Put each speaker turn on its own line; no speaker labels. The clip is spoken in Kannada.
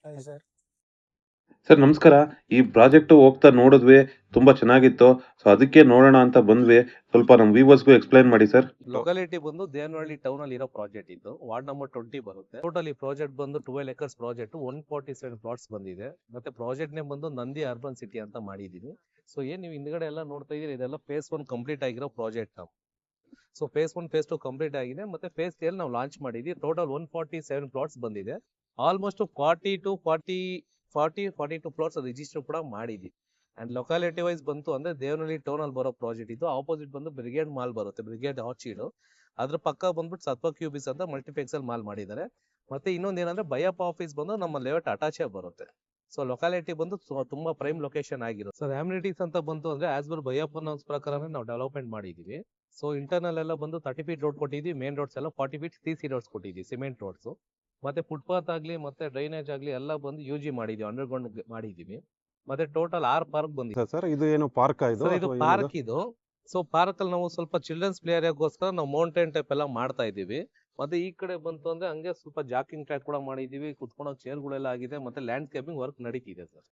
Hi sir.
ಸರ್ ನಮಸ್ಕಾರ. ಈ ಪ್ರಾಜೆಕ್ಟ್ ಹೋಗ್ತಾ ನೋಡಿದ್ವಿ. ತುಂಬಾ ಚೆನ್ನಾಗಿತ್ತು. ಸೊ ಅದಕ್ಕೆ ನೋಡೋಣ ಅಂತ ಬಂದ್ವಿ. ಸ್ವಲ್ಪ ನಮ್ಮ ವ್ಯೂವರ್ಸ್‌ಗೂ ಎಕ್ಸ್‌ಪ್ಲೈನ್ ಮಾಡಿ ಸರ್.
ಲೊಕಾಲಿಟಿ ಬಂದು ದೇವನಹಳ್ಳಿ ಟೌನ್ ಅಲ್ಲಿ ಇರೋ ಪ್ರಾಜೆಕ್ಟ್ ಇದು. ವಾರ್ಡ್ ನಂಬರ್ 20 ಬರುತ್ತೆ. ಟೋಟಲ್ ಈ ಪ್ರಾಜೆಕ್ಟ್ ಬಂದು 12 ಎಕರ್ಸ್ ಪ್ರಾಜೆಕ್ಟ್, 147 ಪ್ಲಾಟ್ಸ್ ಬಂದಿದೆ. ಮತ್ತೆ ಪ್ರಾಜೆಕ್ಟ್ ನೇಮ್ ಬಂದು ನಂದಿ ಅರ್ಬನ್ ಸಿಟಿ ಅಂತ ಮಾಡಿದೀನಿ. ಸೊ ಏನ್ ನೀವು ಹಿಂದ್ಗಡೆ ಎಲ್ಲ ನೋಡ್ತಾ ಇದೀರಿ, ಇದೆಲ್ಲ ಫೇಸ್ 1 ಕಂಪ್ಲೀಟ್ ಆಗಿರೋ ಪ್ರಾಜೆಕ್ಟ್ ನಾವು. ಸೊ ಫೇಸ್ 1 ಫೇಸ್ 2 ಕಂಪ್ಲೀಟ್ ಆಗಿದೆ. ಮತ್ತೆ ಫೇಸ್ 3 ನಾವು ಲಾಂಚ್ ಮಾಡಿದ್ವಿ. ಟೋಟಲ್ 147 ಪ್ಲಾಟ್ಸ್ ಬಂದಿದೆ. ಆಲ್ಮೋಸ್ಟ್ 42 ಪ್ಲಾಟ್ಸ್ ರಿಜಿಸ್ಟರ್ ಕೂಡ ಮಾಡಿದ್ವಿ. ಅಂಡ್ ಲೊಕಾಲಿಟಿ ವೈಸ್ ಬಂತು ಅಂದ್ರೆ ದೇವನಹಳ್ಳಿ ಟೌನ್ ಅಲ್ಲಿ ಬರೋ ಪ್ರಾಜೆಕ್ಟ್ ಇದು. ಆಪೋಸಿಟ್ ಬಂದು ಬ್ರಿಗೇಡ್ ಮಾಲ್ ಬರುತ್ತೆ, ಬ್ರಿಗೇಡ್ ಆರ್ಚಿಡ್. ಅದ್ರ ಪಕ್ಕ ಬಂದ್ಬಿಟ್ಟು ಸತ್ವ ಕ್ಯೂಬಿಸ್ ಅಂತ ಮಲ್ಟಿಪ್ಲೆಕ್ಸ್ ಅಲ್ಲಿ ಮಾಲ್ ಮಾಡಿದ್ದಾರೆ. ಮತ್ತೆ ಇನ್ನೊಂದ್ ಏನಂದ್ರೆ ಬೈಯಪ್ಪ ಆಫೀಸ್ ಬಂದು ನಮ್ಮ ಲೇಔಟ್ ಅಟಾಚೇ ಬರುತ್ತೆ. ಸೊ ಲೊಕಾಲಿಟಿ ಬಂದು ತುಂಬಾ ಪ್ರೈಮ್ ಲೊಕೇಶನ್ ಆಗಿರುತ್ತೆ. ಸೊ ಅಮ್ಯುನಿಟೀಸ್ ಅಂತ ಬಂತು ಅಂದ್ರೆ ಆಸ್ ಪರ್ ಬೈಯಪ್ಪ ಪ್ರಕಾರ ನಾವು ಡೆವಲಪ್ಮೆಂಟ್ ಮಾಡಿದೀವಿ. ಸೊ ಇಂಟರ್ನಲ್ ಎಲ್ಲ ಬಂದು 30 ಫೀಟ್ ರೋಡ್ ಕೊಟ್ಟಿದ್ವಿ. ಮೇನ್ ರೋಡ್ಸ್ ಎಲ್ಲ 40 ಫೀಟ್ CC ರೋಡ್ಸ್ ಕೊಟ್ಟಿದ್ವಿ, ಸಿಮೆಂಟ್ ರೋಡ್ಸ್. ಮತ್ತೆ ಫುಟ್ಪಾತ್ ಆಗ್ಲಿ ಮತ್ತೆ ಡ್ರೈನೇಜ್ ಆಗ್ಲಿ ಎಲ್ಲ ಬಂದು ಯೂಜಿ ಮಾಡಿದೀವಿ, ಅಂಡರ್ಗ್ರೌಂಡ್ ಮಾಡಿದೀವಿ. ಮತ್ತೆ ಟೋಟಲ್ 6 ಪಾರ್ಕ್ ಬಂದಿದೆ
ಸರ್ ಇದು ಏನು ಪಾರ್ಕ್ ಇದು?
ಸರ್. ಇದು ಪಾರ್ಕ್ ಇದು. ಸೊ ಪಾರ್ಕ್ ಅಲ್ಲಿ ನಾವು ಸ್ವಲ್ಪ ಚಿಲ್ಡ್ರನ್ಸ್ ಪ್ಲೇ ಏರಿಯಾಗೋಸ್ಕರ ನಾವು ಮೌಂಟೇನ್ ಟೈಪ್ ಎಲ್ಲ ಮಾಡ್ತಾ ಇದೀವಿ. ಮತ್ತೆ ಈ ಕಡೆ ಬಂತು ಅಂದ್ರೆ ಹಂಗೆ ಸ್ವಲ್ಪ ಜಾಕಿಂಗ್ ಟ್ರ್ಯಾಕ್ ಕೂಡ ಮಾಡಿದೀವಿ. ಕುತ್ಕೊಳ್ಳೋ ಚೇರ್ಗಳೆಲ್ಲ ಆಗಿದೆ. ಮತ್ತೆ ಲ್ಯಾಂಡ್ಸ್ಕೇಪಿಂಗ್ ವರ್ಕ್ ನಡೀತಿದೆ ಸರ್.